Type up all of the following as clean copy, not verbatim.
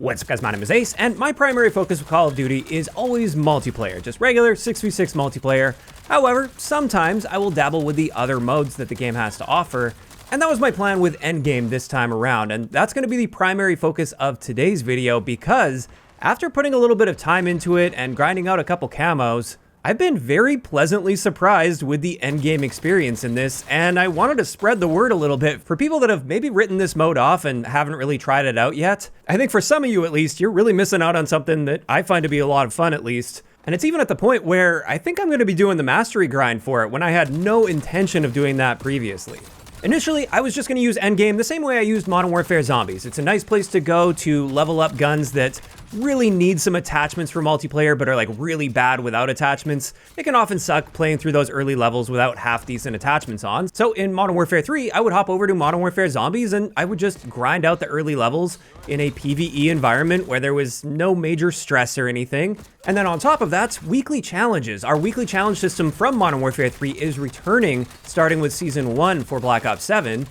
What's up guys, my name is Ace, and my primary focus with Call of Duty is always multiplayer, just regular 6v6 multiplayer. However, sometimes I will dabble with the other modes that the game has to offer, and that was my plan with Endgame this time around, and that's going to be the primary focus of today's video because after putting a little bit of time into it and grinding out a couple camos, I've been very pleasantly surprised with the endgame experience in this, and I wanted to spread the word a little bit for people that have maybe written this mode off and haven't really tried it out yet. I think for some of you at least, you're really missing out on something that I find to be a lot of fun at least. And it's even at the point where I think I'm going to be doing the mastery grind for it when I had no intention of doing that previously. Initially, I was just going to use Endgame the same way I used Modern Warfare Zombies. It's a nice place to go to level up guns that really need some attachments for multiplayer but are like really bad without attachments. It can often suck playing through those early levels without half decent attachments on. So in Modern Warfare 3, I would hop over to Modern Warfare Zombies and I would just grind out the early levels in a PvE environment where there was no major stress or anything. And then on top of that, weekly challenges. Our weekly challenge system from Modern Warfare 3 is returning starting with Season 1 for Black Ops 7.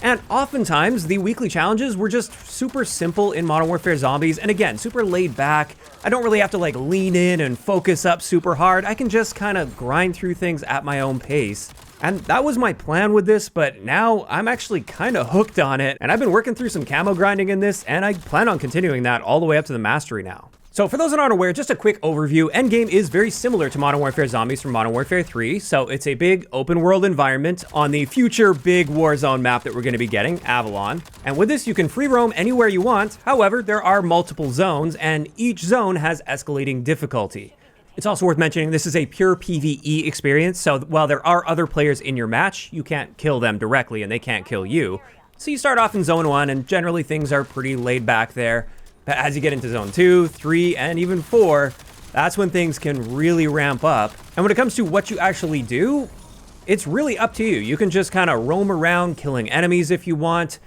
And oftentimes, the weekly challenges were just super simple in Modern Warfare Zombies, and again, super laid back. I don't really have to like lean in and focus up super hard. I can just kind of grind through things at my own pace. And that was my plan with this, but now I'm actually kind of hooked on it, and I've been working through some camo grinding in this, and I plan on continuing that all the way up to the mastery now. So for those that aren't aware, just a quick overview, Endgame is very similar to Modern Warfare Zombies from Modern Warfare 3. So it's a big open world environment on the future big Warzone map that we're going to be getting, Avalon. And with this, you can free roam anywhere you want. However, there are multiple zones and each zone has escalating difficulty. It's also worth mentioning this is a pure PvE experience. So while there are other players in your match, you can't kill them directly and they can't kill you. So you start off in zone 1 and generally things are pretty laid back there. But as you get into zone 2, 3, and even 4, that's when things can really ramp up. And when it comes to what you actually do, it's really up to you. You can just kind of roam around killing enemies if you want.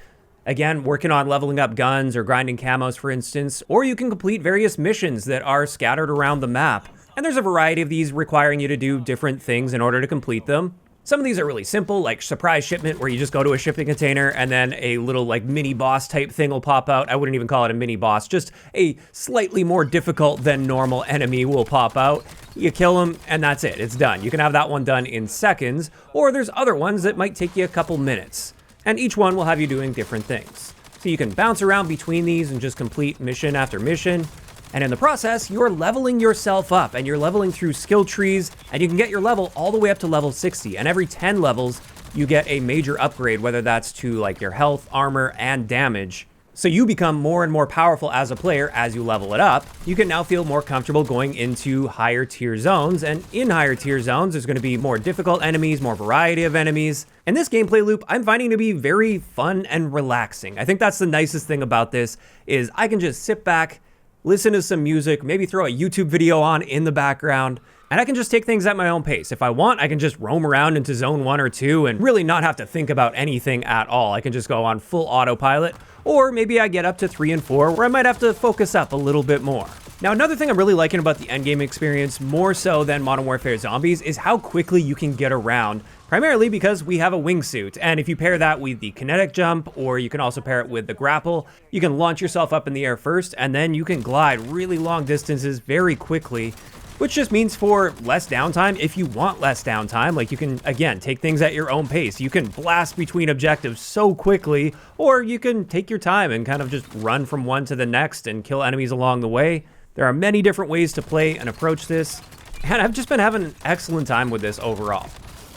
Again, working on leveling up guns or grinding camos, for instance. Or you can complete various missions that are scattered around the map. And there's a variety of these requiring you to do different things in order to complete them. Some of these are really simple, like surprise shipment, where you just go to a shipping container and then a little like mini boss type thing will pop out. I wouldn't even call it a mini boss, just a slightly more difficult than normal enemy will pop out. You kill them and that's it, it's done. You can have that one done in seconds, or there's other ones that might take you a couple minutes. And each one will have you doing different things. So you can bounce around between these and just complete mission after mission. And in the process, you're leveling yourself up and you're leveling through skill trees and you can get your level all the way up to level 60. And every 10 levels, you get a major upgrade, whether that's to like your health, armor, and damage. So you become more and more powerful as a player as you level it up. You can now feel more comfortable going into higher tier zones. And in higher tier zones, there's going to be more difficult enemies, more variety of enemies. And this gameplay loop, I'm finding to be very fun and relaxing. I think that's the nicest thing about this is I can just sit back, listen to some music, maybe throw a YouTube video on in the background, and I can just take things at my own pace. If I want, I can just roam around into zone 1 or 2 and really not have to think about anything at all. I can just go on full autopilot, or maybe I get up to 3 and 4 where I might have to focus up a little bit more. Now, another thing I'm really liking about the endgame experience, more so than Modern Warfare Zombies, is how quickly you can get around, primarily because we have a wingsuit. And if you pair that with the kinetic jump, or you can also pair it with the grapple, you can launch yourself up in the air first, and then you can glide really long distances very quickly, which just means for less downtime, if you want less downtime, like you can, again, take things at your own pace. You can blast between objectives so quickly, or you can take your time and kind of just run from one to the next and kill enemies along the way. There are many different ways to play and approach this, and I've just been having an excellent time with this overall.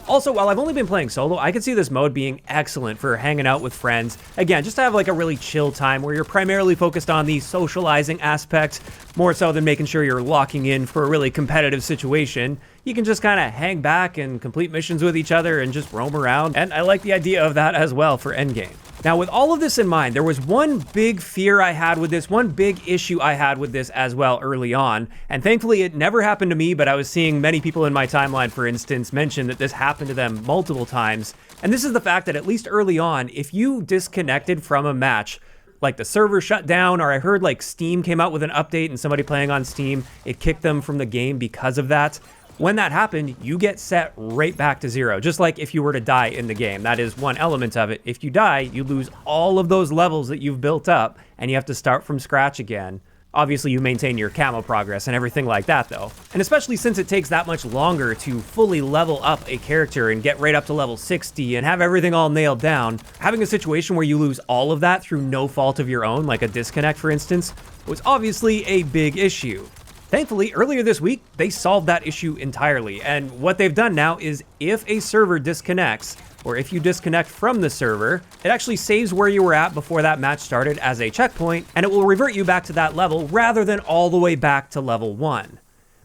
Also, while I've only been playing solo, I could see this mode being excellent for hanging out with friends. Again, just to have like a really chill time where you're primarily focused on the socializing aspect, more so than making sure you're locking in for a really competitive situation. You can just kind of hang back and complete missions with each other and just roam around, and I like the idea of that as well for endgame. Now, with all of this in mind, there was one big fear I had with this, one big issue I had with this as well early on, and thankfully it never happened to me, but I was seeing many people in my timeline, for instance, mention that this happened to them multiple times, and this is the fact that at least early on, if you disconnected from a match, like the server shut down, or I heard like Steam came out with an update and somebody playing on Steam, it kicked them from the game because of that. When that happened, you get set right back to 0, just like if you were to die in the game. That is one element of it. If you die, you lose all of those levels that you've built up, and you have to start from scratch again. Obviously, you maintain your camo progress and everything like that, though. And especially since it takes that much longer to fully level up a character and get right up to level 60 and have everything all nailed down, having a situation where you lose all of that through no fault of your own, like a disconnect, for instance, was obviously a big issue. Thankfully, earlier this week, they solved that issue entirely, and what they've done now is if a server disconnects, or if you disconnect from the server, it actually saves where you were at before that match started as a checkpoint, and it will revert you back to that level rather than all the way back to level 1.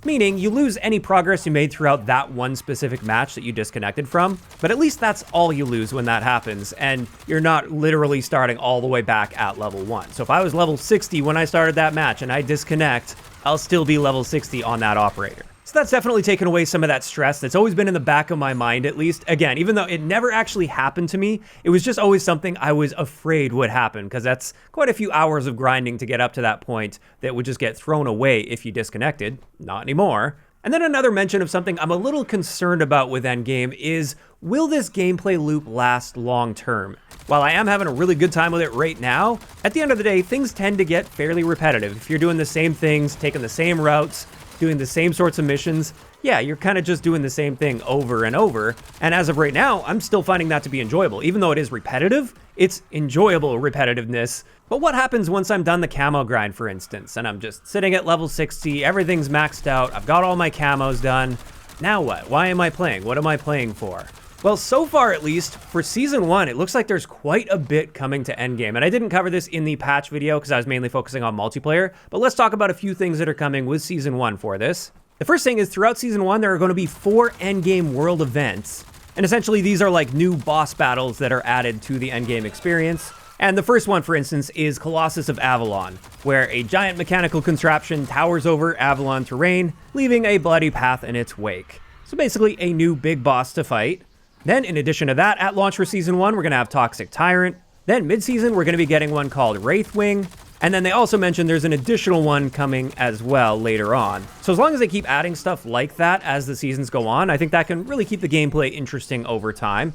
Meaning, you lose any progress you made throughout that one specific match that you disconnected from, but at least that's all you lose when that happens, and you're not literally starting all the way back at level 1. So if I was level 60 when I started that match and I disconnect, I'll still be level 60 on that operator. So that's definitely taken away some of that stress that's always been in the back of my mind, at least. Again, even though it never actually happened to me, it was just always something I was afraid would happen, because that's quite a few hours of grinding to get up to that point that would just get thrown away if you disconnected. Not anymore. And then another mention of something I'm a little concerned about with Endgame is, will this gameplay loop last long term? While I am having a really good time with it right now, at the end of the day, things tend to get fairly repetitive. If you're doing the same things, taking the same routes, doing the same sorts of missions, yeah, you're kind of just doing the same thing over and over. And as of right now, I'm still finding that to be enjoyable. Even though it is repetitive, it's enjoyable repetitiveness. But what happens once I'm done the camo grind, for instance, and I'm just sitting at level 60, everything's maxed out, I've got all my camos done. Now what? Why am I playing? What am I playing for? Well, so far at least, for Season 1, it looks like there's quite a bit coming to Endgame. And I didn't cover this in the patch video because I was mainly focusing on multiplayer, but let's talk about a few things that are coming with Season 1 for this. The first thing is, throughout Season 1, there are going to be 4 Endgame world events. And essentially, these are like new boss battles that are added to the Endgame experience. And the first one, for instance, is Colossus of Avalon, where a giant mechanical contraption towers over Avalon terrain, leaving a bloody path in its wake. So basically, a new big boss to fight. Then, in addition to that, at launch for Season 1, we're going to have Toxic Tyrant. Then, mid-season, we're going to be getting one called Wraithwing. And then they also mentioned there's an additional one coming as well later on. So as long as they keep adding stuff like that as the seasons go on, I think that can really keep the gameplay interesting over time,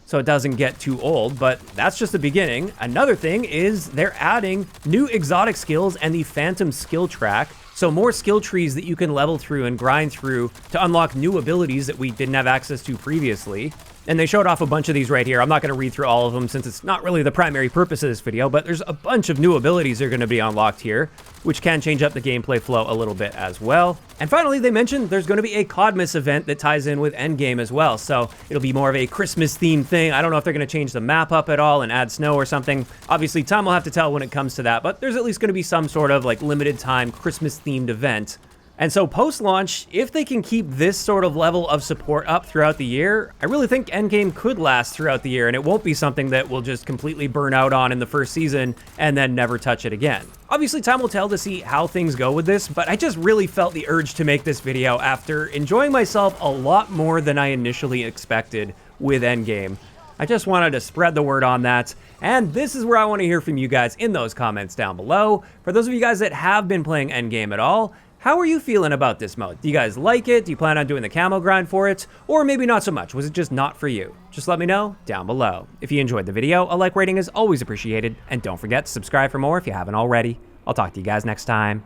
so it doesn't get too old. But that's just the beginning. Another thing is they're adding new exotic skills and the Phantom skill track. So more skill trees that you can level through and grind through to unlock new abilities that we didn't have access to previously. And they showed off a bunch of these right here. I'm not going to read through all of them since it's not really the primary purpose of this video, but there's a bunch of new abilities that are going to be unlocked here, which can change up the gameplay flow a little bit as well. And finally, they mentioned there's going to be a Codmas event that ties in with Endgame as well, so it'll be more of a Christmas-themed thing. I don't know if they're going to change the map up at all and add snow or something. Obviously, time will have to tell when it comes to that, but there's at least going to be some sort of like limited-time Christmas-themed event. And so post-launch, if they can keep this sort of level of support up throughout the year, I really think Endgame could last throughout the year, and it won't be something that will just completely burn out on in the first season and then never touch it again. Obviously, time will tell to see how things go with this, but I just really felt the urge to make this video after enjoying myself a lot more than I initially expected with Endgame. I just wanted to spread the word on that, and this is where I want to hear from you guys in those comments down below. For those of you guys that have been playing Endgame at all, how are you feeling about this mode? Do you guys like it? Do you plan on doing the camo grind for it? Or maybe not so much. Was it just not for you? Just let me know down below. If you enjoyed the video, a like rating is always appreciated. And don't forget to subscribe for more if you haven't already. I'll talk to you guys next time.